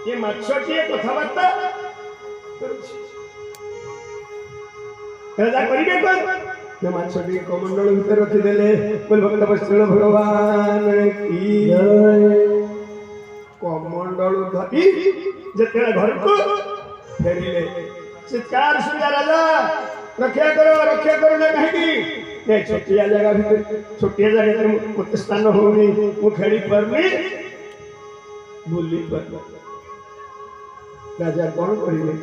ये माछटी कथबार्ता राजा करिबे कोन न माछटी कमंडल भीतर रखी देले बोल भक्त वत्सल भगवान की जय कमंडल धरी जते घर को फेरिले चित्कार सुना राजा रक्षा करो ना कहीं नहीं छोटिया जगह भीतर छोटिया जगह मत स्थान होनी मु खेली परनी बुली पर राजा कौन करिवे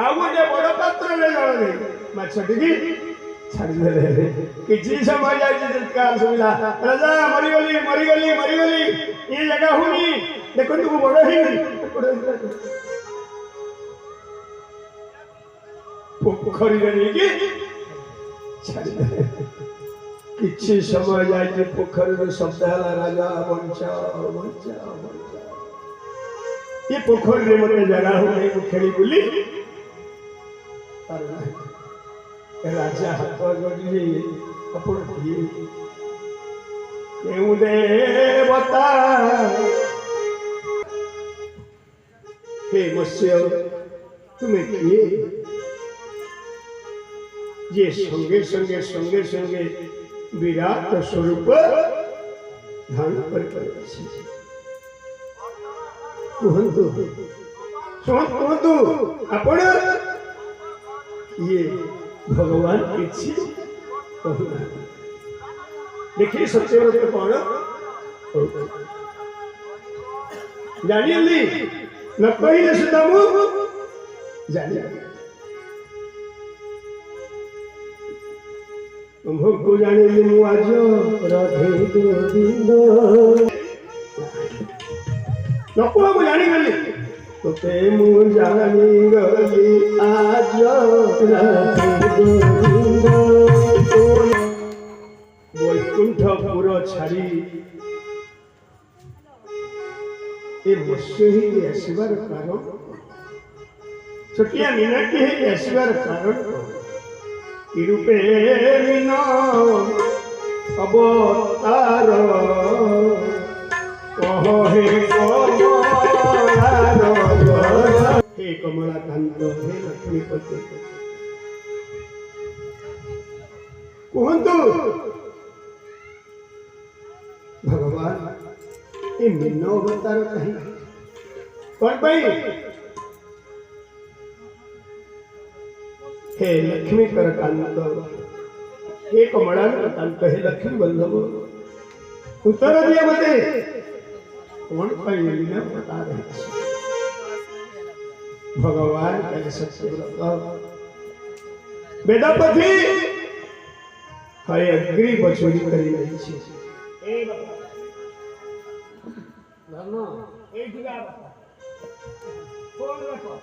आउ जे बड़ पात्र ले जावे माछटी की छाड़ी देले किछि समय जाय चित्कार सुना राजा मरी गली ये जगह होनी देखो तू बड़ ही पोखरी रे किछि समय जाए पोखरी शब्द है राजा बंचा ये पोखरी रे मते जगह हो खेली बुली राजा हाथ जोड़ी अपन केउ देवता हे मत्स्य तुम्हें किए ये संगे विराट स्वरूप धारण कर कहतु आपण ये भगवान किछि कहना देखिए सत्यव्रत कौन जानिली न कहले सुधा मु जानि तुमको जाने मु आज राधे गोविंद नको मु जानी गली तोते मु जानी गली आज राधे गोविंद वैकुंठपुर छाड़ी ए मत्स्य ही आसबार कारण छोटिया मीनाटी ही आसबार कारण रूपे मीना अवतार हे कमलाकांत हे लक्ष्मीपति कहतु भगवान ये मीना अवतार कहीं कौन पाई हे लक्ष्मी कर कांत हे कमलाकांत हे लक्ष्मी बल्लभ उत्तर दिया मते कौन पाई लीला बता रहे भगवान के सत्यव्रत वेदपति है अग्नि बचोरी करी नहीं छी ए बाबा धर्म ए जुगा बाबा फोन रखो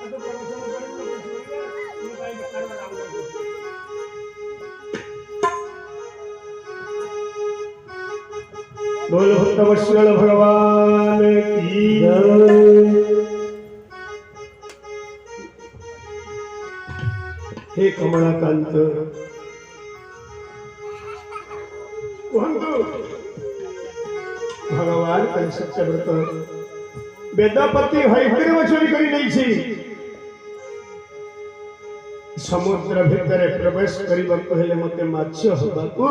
अतो प्रवचन करू ये भाई कर बनाऊंगा बोल भक्त वत्सल भगवान की जय हे कमलाकांत भगवान का सत्यव्रत वेदपति हरिहर वचन करी नहीं छी समुद्र भितर प्रवेश करबा पहले मते माछ हबाकू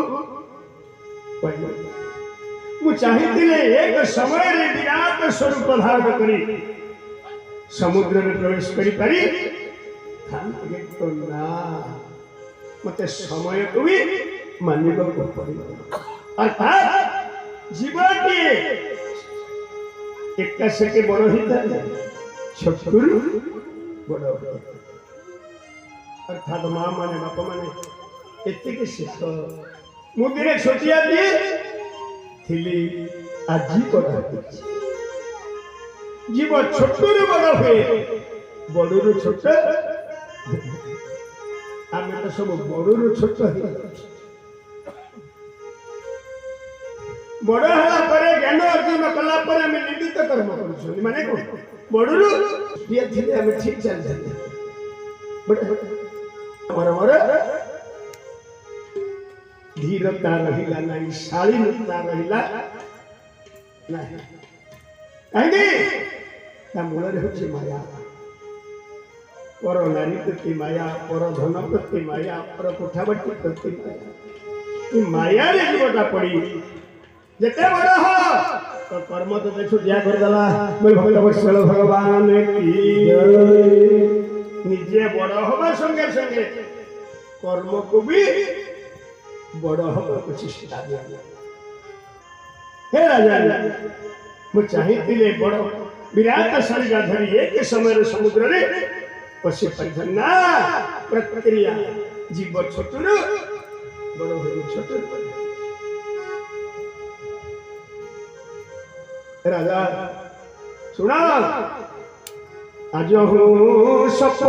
पहिले मु चाहिथिले एक समय रे विराट स्वरूप धारण करी समुद्र में प्रवेश करी पारी तो ना मते समय को भी मानिबा को पड़िबो अर्थात जीवन के एक से बड़ हिता छोटुरु बड़ अर्थात माँ माने बाप माने एतिक शिख मुदिरे छोटिया दिए थिली आजी बड़ा जीव छोटुरु बड़ हुए बड़ुरु छोट आमे तो सब बड़ुरु छोट बड़ होला परे ज्ञान अर्जन कला परे हमें निंदित कर्म करू माने को बड़ुरु दिया थिले हमें ठीक चल जाते बड़ हमर धीरता रहिला नहीं शालीनता रहिला नहीं कहीं मूल हूँ माया पर नारी प्रति माया पर धन प्रति माया पर कोठाबाटी प्रति माया माया रे जीवटा पड़ी जेते बड़ा हो तो कर्म तो देखो दिया कर दला बोल भक्त वत्सल भगवान की जय निजे बड़ा होबा संगे संगे कर्म को भी बड़ा होबा को चेष्टा दिया हे राजा मु चाहिए बड़ विराट शरीर धरी एक समय समुद्र रे पशु परिधन्ना प्रक्रिया जीव छोटू बड़ छोटू राजा सुना आज हूँ सप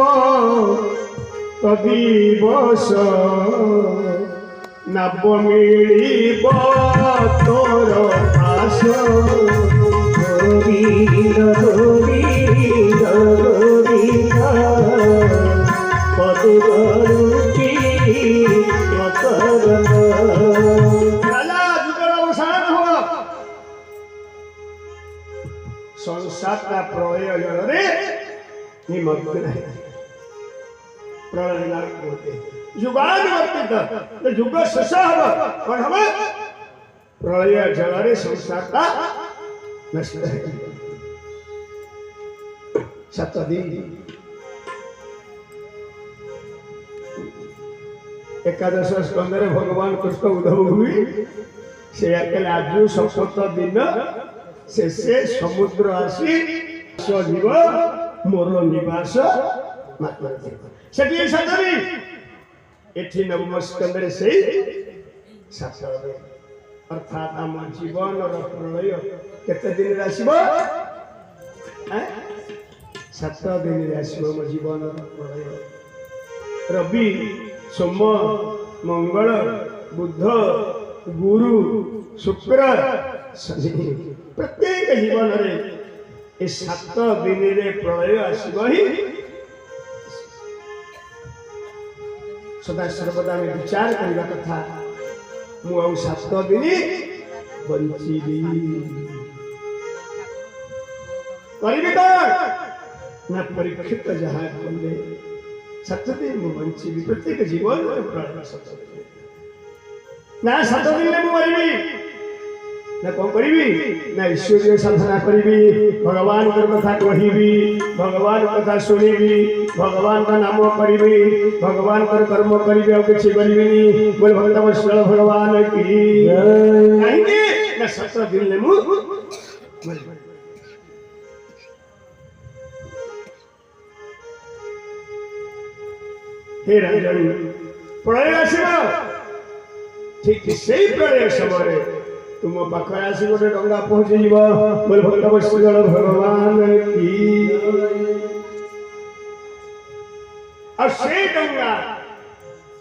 दिवस नव मिलिब तोर आस संसार का प्रलय जल निमग्न है प्रलय होते युगानुवर्तित युग शेष हम कौन हम प्रलय जल संसार का नष्ट है 7 दिन एकादश स्कंद भगवान कृष्ण उद्धव हुई से आज सप्त दिन से समुद्र आसी जीव मोर निवास से 7 दिन एठी नवम स्कंद से 7 अर्थात आम जीवन प्रलय केते दिन आसब 7 दिन आसब मो जीवन प्रलय रवि सोम मंगल बुध गुरु शुक्र शनि प्रत्येक जीवन रे ए 7 दिन रे प्रलय आसब ही सदा सर्वदा में विचार करने कथा मु आ 7 दिन बंचीबी ना परीक्षित जहाँ कले 7 दिन मु बंचीबी प्रत्येक जीवन प्रलय 7 दिन ना 7 दिन मु मरबी ना कौन करी ना ईश्वरीय साधना करी भगवान कथा कहबी भगवान कथा शुणिबी भगवान का नाम करी भगवान कर कर्म करी और किसी करी बोल भक्त वत्सल भगवान की कहीं ना 7 दिन मु हे राजन प्रलय आसब ठीक से प्रलय समय तुम पाखे आसी गोटे डंगा पहुंची जीव बोल भक्त वत्सल भगवान की और से डंगा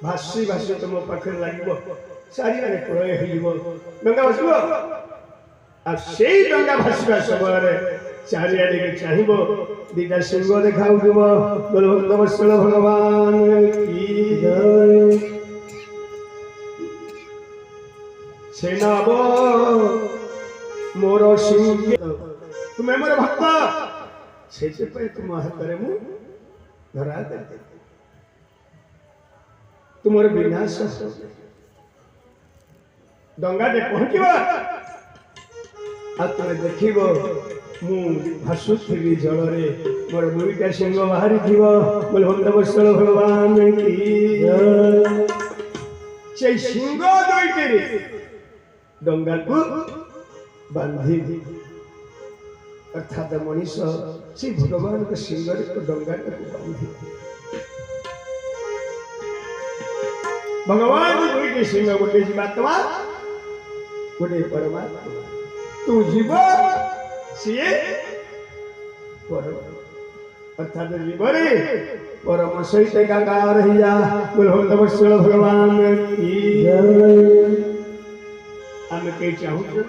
भासी भासी तुम पाखे लगे चारिआडे प्रलय हो डंगा भासब और से डंगा भासवा समय चारिआडे के चाहब 2टा सिंह देखा बोल भक्त वत्सल भगवान की जय सेनाब मोर सिंह तुम्हें मोर भक्त से तुम हाथ में धरा दे तुमर विनाश डंगाटे पहुँचब आ तुम देख मु भासुथी जल मोर 2टा सिंह बाहरी बोल भक्त वत्सल भगवान की से सिंह 2टी डंगा को बांधी अर्थात मनीष से भगवान के सिंह डंगा को बांधी भगवान को 2टी सिंह गोटे जीवात्मा गोटे परमात्मा तू जीव सी अर्थात जीव रे परम सहित एकाकार रही जा बोल भक्त वत्सल भगवान की जय आम कहीं चाहूँगी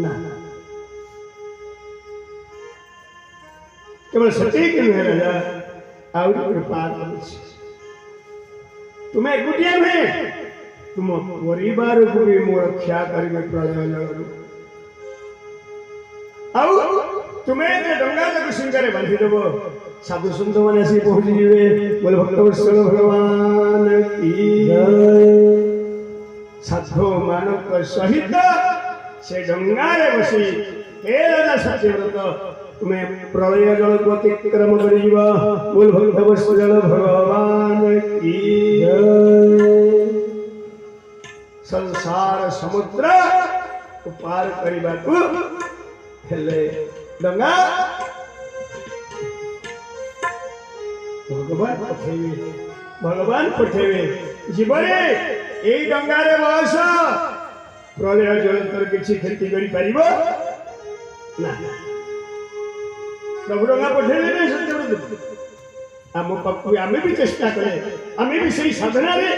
ना केवल सटीक नुहे राजा आउरी पार तुम्हें एकुटिया नुहे तुम परिवार को भी मो रक्षा करेंगे प्रलय जल आउ तुम्हें जे डंगा को सिंगारे बांधी देबो साधु संत माने आसी पहुंची जीवे बोले भक्तवत्सल भगवान की जय साधु मानव सहित से डंगा रे बसी हे राजा सत्यव्रत तुम्हें प्रलय जल को अतिक्रम कर जीवा बोल भक्तवत्सल भगवान की जय संसार समुद्र को पार करिबा को हेले डंगा भगवान पठेवे जीवने एई डंगारे बस प्रलय जल किसी क्षति करि परिबो ना प्रभु डंगा पठेले नै सत्यव्रत आम पक्कु आमे भी चेष्टा करे आमे भी सही साधना रे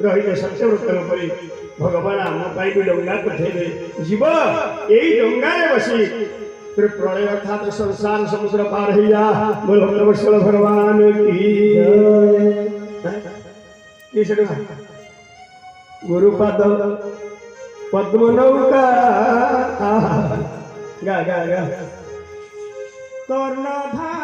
रही सत्यव्रत परी भगवान आम पाई भी डंगा पठेले जीव एई डंगारे बसी फिर प्रलय अर्थात संसार समुद्र पार ही जा बोल भक्तवत्सल भगवान की जय गुरुपद पद्म नौका गा गा गा कर्णधार